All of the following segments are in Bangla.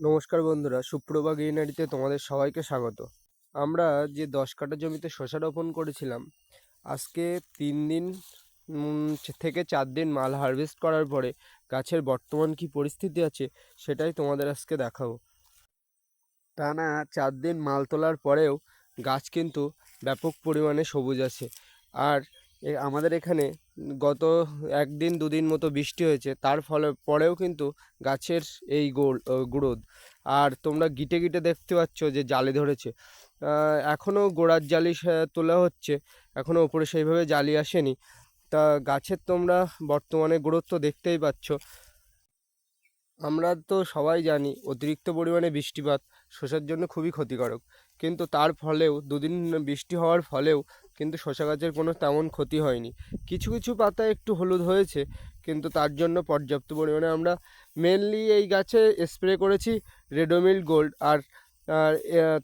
নমস্কার বন্ধুরা, সুপ্রভা গ্রিনারিতে তোমাদের সবাইকে স্বাগত। আমরা যে 10 কাঠা জমিতে শসা রোপণ করেছিলাম, আজকে 3 দিন থেকে 4 দিন মাল হারভেস্ট করার পরে গাছের বর্তমান কি পরিস্থিতি আছে সেটাই তোমাদের আজকে দেখাবো। টানা 4 দিন মাল তোলার পরেও গাছ কিন্তু ব্যাপক পরিমাণে সবুজ আছে। আর আমাদের এখানে গত 1 দিন 2 দিন মতো বৃষ্টি হয়েছে, তার পরেও কিন্তু গাছের এই গ্রোথ। আর তোমরা গিটে গিটে দেখতে পাচ্ছ যে জালি ধরেছে। এখনও গোড়ার জালি তোলা হচ্ছে, এখনও উপরে সেইভাবে জালি আসেনি। তা গাছের তোমরা বর্তমানে গ্রোথ তো দেখতেই পাচ্ছ। আমরা তো সবাই জানি অতিরিক্ত পরিমাণে বৃষ্টিপাত শসার জন্য খুবই ক্ষতিকারক, কিন্তু তার ফলেও 2 দিন বৃষ্টি হওয়ার ফলেও কিন্তু শসা গাছের কোনো তেমন ক্ষতি হয়নি। কিছু কিছু পাতা একটু হলুদ হয়েছে, কিন্তু তার জন্য পর্যাপ্ত পরিমাণে আমরা মেনলি এই গাছে স্প্রে করেছি রেডোমিল গোল্ড। আর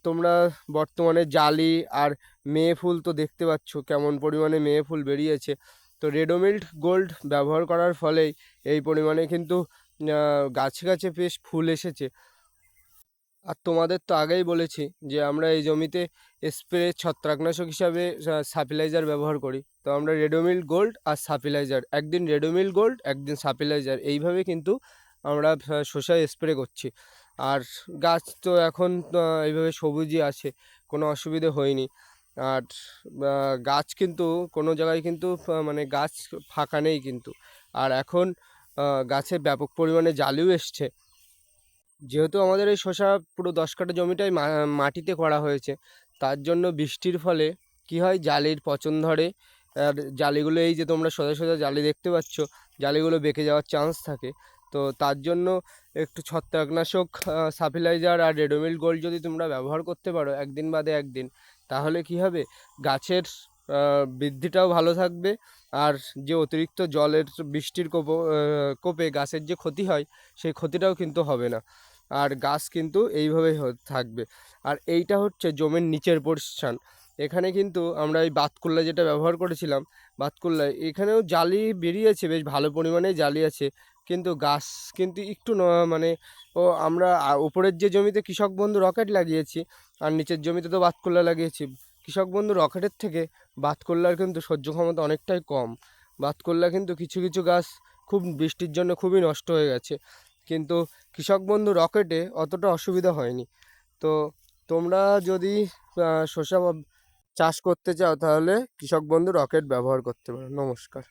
তোমরা বর্তমানে জালি আর মেয়ে ফুল তো দেখতে পাচ্ছ কেমন পরিমাণে মেয়ে ফুল বেরিয়েছে। তো রেডোমিল্ট গোল্ড ব্যবহার করার ফলেই এই পরিমাণে কিন্তু গাছে গাছে বেশ ফুল এসেছে। আর তোমাদের তো আগেই বলেছি যে আমরা এই জমিতে স্প্রে ছত্রাকনাশক হিসাবে সার্টিলাইজার ব্যবহার করি। তো আমরা রেডোমিল গোল্ড আর সার্টিলাইজার, একদিন রেডোমিল গোল্ড একদিন সার্টিলাইজার, এইভাবে কিন্তু আমরা শসায় স্প্রে করছি। আর গাছ তো এখন এইভাবে সবুজই আছে, কোনো অসুবিধে হয়নি। আর গাছ কিন্তু কোনো জায়গায় কিন্তু মানে গাছ ফাঁকা নেই কিন্তু। আর এখন গাছে ব্যাপক পরিমাণে জালিও এসছে। যেহেতু আমাদের এই শসা পুরো 10 কাঠা জমিটাই মাটিতে করা হয়েছে, তার জন্য বৃষ্টির ফলে কি হয়, জালির পচন ধরে। আর জালিগুলো এই যে তোমরা সোজা সোজা জালি দেখতে পাচ্ছ, জালিগুলো বেঁকে যাওয়ার চান্স থাকে। তো তার জন্য একটু ছত্রাকনাশক সার্টিলাইজার আর রেডোমিল গোল্ড যদি তোমরা ব্যবহার করতে পারো একদিন বাদে একদিন, তাহলে কি হবে, গাছের বৃদ্ধিটাও ভালো থাকবে। আর যে অতিরিক্ত জলের বৃষ্টির কোপে গাছের যে ক্ষতি হয়, সেই ক্ষতিটাও কিন্তু হবে না। আর গাছ কিন্তু এইভাবেই থাকবে। আর এইটা হচ্ছে জমির নিচের পোর্শন। এখানে কিন্তু আমরা এই বাতকুল্লা যেটা ব্যবহার করেছিলাম, বাতকুল্লায় এখানেও জালি বেরিয়েছে, বেশ ভালো পরিমাণে জালি আছে, কিন্তু গাছ কিন্তু একটু মানে আমরা উপরের যে জমিতে কৃষক বন্ধু রকেট লাগিয়েছি আর নিচের জমিতে তো বাতকুল্লা লাগিয়েছি। কৃষক বন্ধু রকেটের থেকে বাতকুল্লার কিন্তু সহ্য ক্ষমতা অনেকটাই কম। বাতকুল্লা কিন্তু কিছু কিছু গাছ খুব বৃষ্টির জন্য খুবই নষ্ট হয়ে গেছে, কিন্তু কৃষক বন্ধু রকেটে অতটা অসুবিধা হয়নি। তো তোমরা যদি শসা চাষ করতে চাও, তাহলে কৃষক বন্ধু রকেট ব্যবহার করতে পারো। নমস্কার।